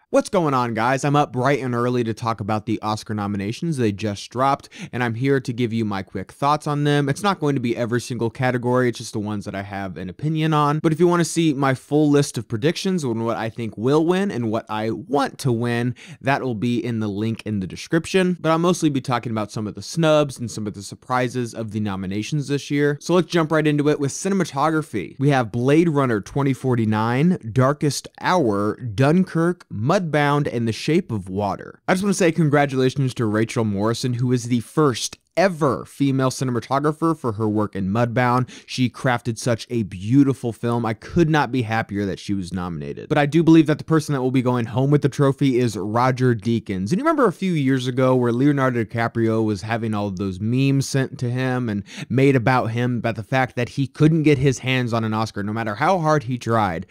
What's going on, guys? I'm up bright and early to talk about the Oscar nominations. They just dropped, and I'm here to give you my quick thoughts on them. It's not going to be every single category, it's just the ones that I have an opinion on. But if you want to see my full list of predictions on what I think will win and what I want to win, that will be in the link in the description. But I'll mostly be talking about some of the snubs and some of the surprises of the nominations this year. So let's jump right into it with cinematography. We have Blade Runner 2049, Darkest Hour, Dunkirk, Mudbound, and The Shape of Water. I just want to say congratulations to Rachel Morrison, who is the first ever female cinematographer for her work in Mudbound. She crafted such a beautiful film. I could not be happier that she was nominated. But I do believe that the person that will be going home with the trophy is Roger Deakins. And you remember a few years ago where Leonardo DiCaprio was having all of those memes sent to him and made about him, about the fact that he couldn't get his hands on an Oscar no matter how hard he tried.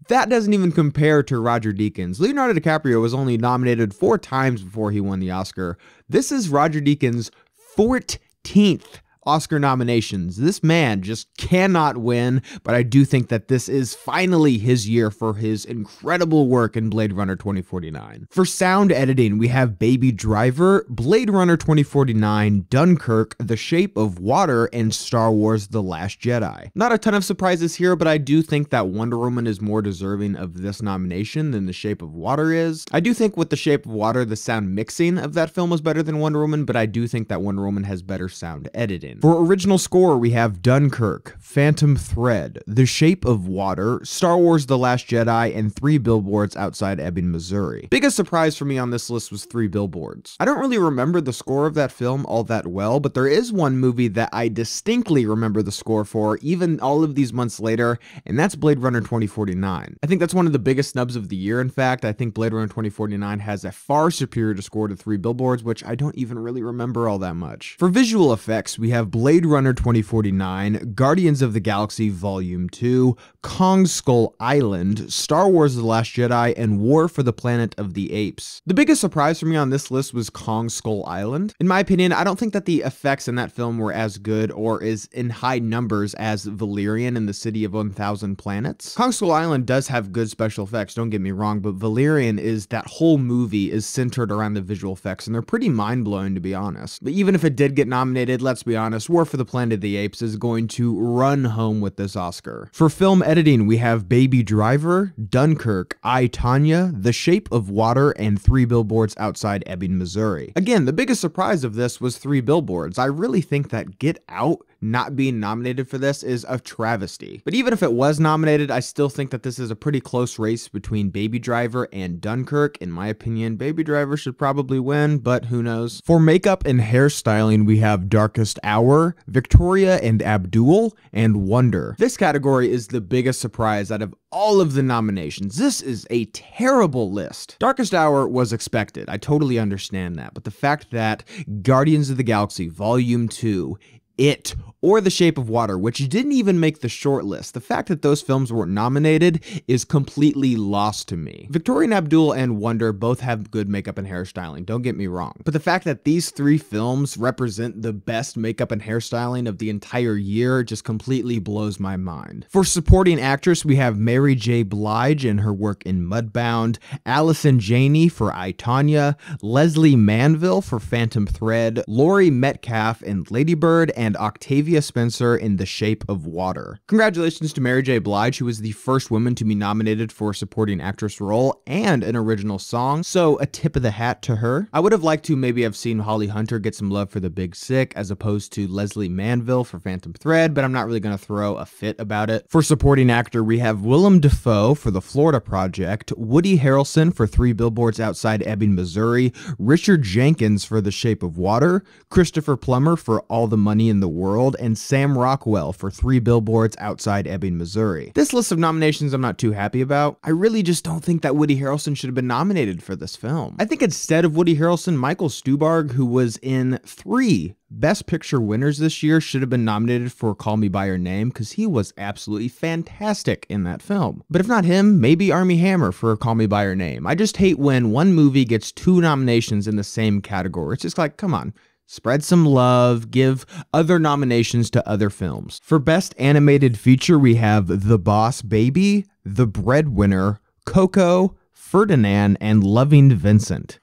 That doesn't even compare to Roger Deakins. Leonardo DiCaprio was only nominated 4 times before he won the Oscar. This is Roger Deakins' 14th Oscar nominations. This man just cannot win, but I do think that this is finally his year for his incredible work in Blade Runner 2049. For sound editing, we have Baby Driver, Blade Runner 2049, Dunkirk, The Shape of Water, and Star Wars: The Last Jedi. Not a ton of surprises here, but I do think that Wonder Woman is more deserving of this nomination than The Shape of Water is. I do think with The Shape of Water, the sound mixing of that film was better than Wonder Woman, but I do think that Wonder Woman has better sound editing. For original score, we have Dunkirk, Phantom Thread, The Shape of Water, Star Wars: The Last Jedi, and 3 Billboards Outside Ebbing, Missouri. Biggest surprise for me on this list was 3 Billboards. I don't really remember the score of that film all that well, but there is one movie that I distinctly remember the score for, even all of these months later, and that's Blade Runner 2049. I think that's one of the biggest snubs of the year, in fact. I think Blade Runner 2049 has a far superior score to 3 Billboards, which I don't even really remember all that much. For visual effects, we have Blade Runner 2049, Guardians of the Galaxy Volume 2, Kong Skull Island, Star Wars: The Last Jedi, and War for the Planet of the Apes. The biggest surprise for me on this list was Kong Skull Island. In my opinion, I don't think that the effects in that film were as good or as in high numbers as Valerian and the City of 1000 Planets. Kong Skull Island does have good special effects, don't get me wrong, but Valerian is that whole movie is centered around the visual effects, and they're pretty mind-blowing, to be honest. But even if it did get nominated, let's be honest, War for the Planet of the Apes is going to run home with this Oscar. For film editing, we have Baby Driver, Dunkirk, I, Tonya, The Shape of Water, and 3 Billboards Outside Ebbing, Missouri. Again, the biggest surprise of this was 3 Billboards. I really think that Get Out not being nominated for this is a travesty. But even if it was nominated, I still think that this is a pretty close race between Baby Driver and Dunkirk. In my opinion, Baby Driver should probably win, but who knows. For makeup and hairstyling, we have Darkest Hour, Victoria and Abdul, and Wonder. This category is the biggest surprise out of all of the nominations. This is a terrible list. Darkest Hour was expected. I totally understand that. But the fact that Guardians of the Galaxy Volume 2, It, or The Shape of Water, which didn't even make the short list, the fact that those films weren't nominated is completely lost to me. Victoria and Abdul and Wonder both have good makeup and hairstyling, don't get me wrong. But the fact that these 3 films represent the best makeup and hairstyling of the entire year just completely blows my mind. For supporting actress, we have Mary J. Blige in her work in Mudbound, Allison Janney for I, Tonya, Leslie Manville for Phantom Thread, Laurie Metcalf in Lady Bird, and Octavia Spencer in The Shape of Water. Congratulations to Mary J. Blige, who was the first woman to be nominated for a supporting actress role and an original song, so a tip of the hat to her. I would have liked to maybe have seen Holly Hunter get some love for The Big Sick as opposed to Leslie Manville for Phantom Thread, but I'm not really going to throw a fit about it. For supporting actor, we have Willem Dafoe for The Florida Project, Woody Harrelson for 3 Billboards Outside Ebbing, Missouri, Richard Jenkins for The Shape of Water, Christopher Plummer for All the Money in the World, and Sam Rockwell for 3 Billboards Outside Ebbing, Missouri. This list of nominations I'm not too happy about. I really just don't think that Woody Harrelson should have been nominated for this film. I think instead of Woody Harrelson, Michael Stuhlbarg, who was in 3 Best Picture winners this year, should have been nominated for Call Me By Your Name, because he was absolutely fantastic in that film. But if not him, maybe Armie Hammer for Call Me By Your Name. I just hate when one movie gets 2 nominations in the same category. It's just like, come on. Spread some love, give other nominations to other films. For Best Animated Feature, we have The Boss Baby, The Breadwinner, Coco, Ferdinand, and Loving Vincent.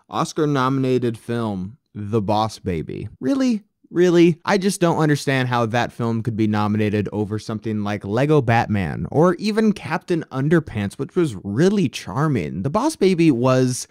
Oscar-nominated film, The Boss Baby. Really? Really? I just don't understand how that film could be nominated over something like Lego Batman or even Captain Underpants, which was really charming. The Boss Baby was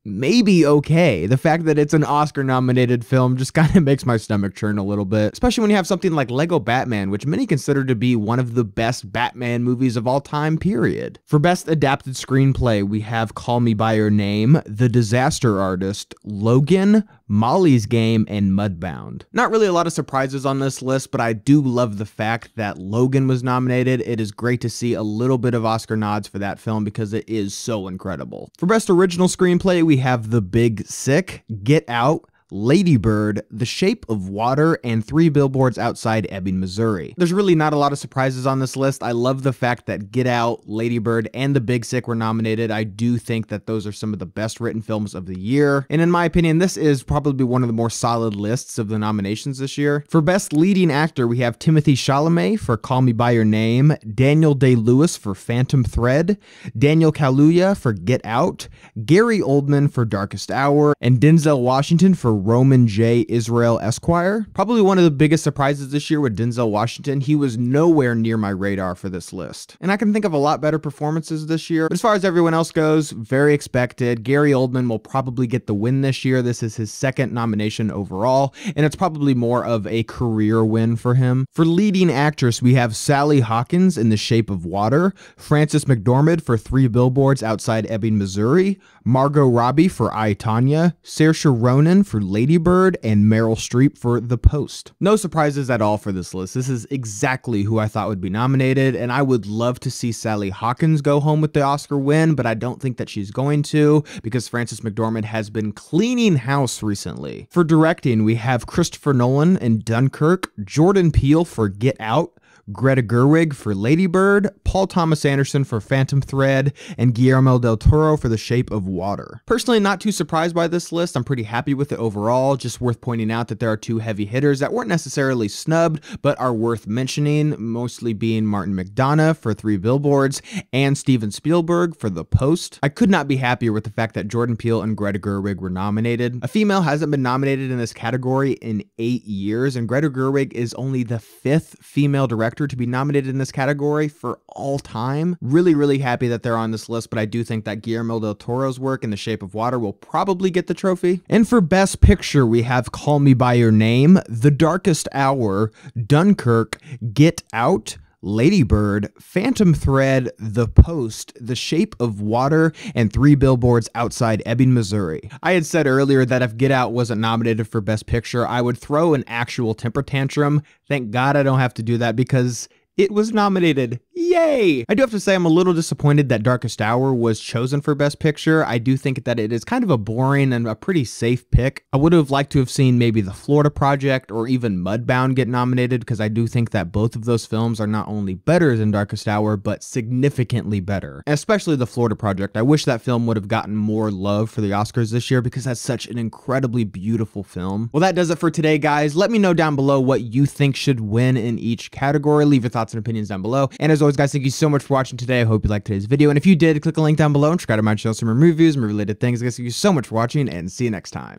maybe okay. The fact that it's an Oscar-nominated film just kind of makes my stomach churn a little bit, especially when you have something like Lego Batman, which many consider to be one of the best Batman movies of all time, period. For Best Adapted Screenplay, we have Call Me By Your Name, The Disaster Artist, Logan, Molly's Game, and Mudbound. Not really a lot of surprises on this list, but I do love the fact that Logan was nominated. It is great to see a little bit of Oscar nods for that film because it is so incredible. For Best Original Screenplay, we have The Big Sick, Get Out, Lady Bird, The Shape of Water, and 3 Billboards Outside Ebbing, Missouri. There's really not a lot of surprises on this list. I love the fact that Get Out, Lady Bird, and The Big Sick were nominated. I do think that those are some of the best written films of the year. And in my opinion, this is probably one of the more solid lists of the nominations this year. For Best Leading Actor, we have Timothée Chalamet for Call Me By Your Name, Daniel Day-Lewis for Phantom Thread, Daniel Kaluuya for Get Out, Gary Oldman for Darkest Hour, and Denzel Washington for Roman J. Israel Esquire. Probably one of the biggest surprises this year with Denzel Washington. He was nowhere near my radar for this list. And I can think of a lot better performances this year. But as far as everyone else goes, very expected. Gary Oldman will probably get the win this year. This is his second nomination overall, and it's probably more of a career win for him. For leading actress, we have Sally Hawkins in The Shape of Water, Frances McDormand for 3 Billboards Outside Ebbing, Missouri, Margot Robbie for I, Tonya, Saoirse Ronan for Lady Bird, and Meryl Streep for The Post. No surprises at all for this list. This is exactly who I thought would be nominated, and I would love to see Sally Hawkins go home with the Oscar win, but I don't think that she's going to because Frances McDormand has been cleaning house recently. For directing, we have Christopher Nolan in Dunkirk, Jordan Peele for Get Out, Greta Gerwig for Lady Bird, Paul Thomas Anderson for Phantom Thread, and Guillermo del Toro for The Shape of Water. Personally, not too surprised by this list. I'm pretty happy with it overall. Just worth pointing out that there are 2 heavy hitters that weren't necessarily snubbed, but are worth mentioning, mostly being Martin McDonagh for 3 Billboards and Steven Spielberg for The Post. I could not be happier with the fact that Jordan Peele and Greta Gerwig were nominated. A female hasn't been nominated in this category in 8 years, and Greta Gerwig is only the 5th female director to be nominated in this category for all time. Really happy that they're on this list, but I do think that Guillermo del Toro's work in The Shape of Water will probably get the trophy. And for Best Picture, we have Call Me By Your Name, The Darkest Hour, Dunkirk, Get Out, Lady Bird, Phantom Thread, The Post, The Shape of Water, and 3 Billboards Outside Ebbing, Missouri. I had said earlier that if Get Out wasn't nominated for Best Picture, I would throw an actual temper tantrum. Thank God I don't have to do that because it was nominated. Yay! I do have to say I'm a little disappointed that Darkest Hour was chosen for Best Picture. I do think that it is kind of a boring and a pretty safe pick. I would have liked to have seen maybe The Florida Project or even Mudbound get nominated because I do think that both of those films are not only better than Darkest Hour, but significantly better. And especially The Florida Project. I wish that film would have gotten more love for the Oscars this year because that's such an incredibly beautiful film. Well, that does it for today, guys. Let me know down below what you think should win in each category. Leave your thoughts and opinions down below. And as always, guys, thank you so much for watching today. I hope you liked today's video. And if you did, click the link down below and subscribe to my channel for more reviews and related things. Guys, thank you so much for watching and see you next time.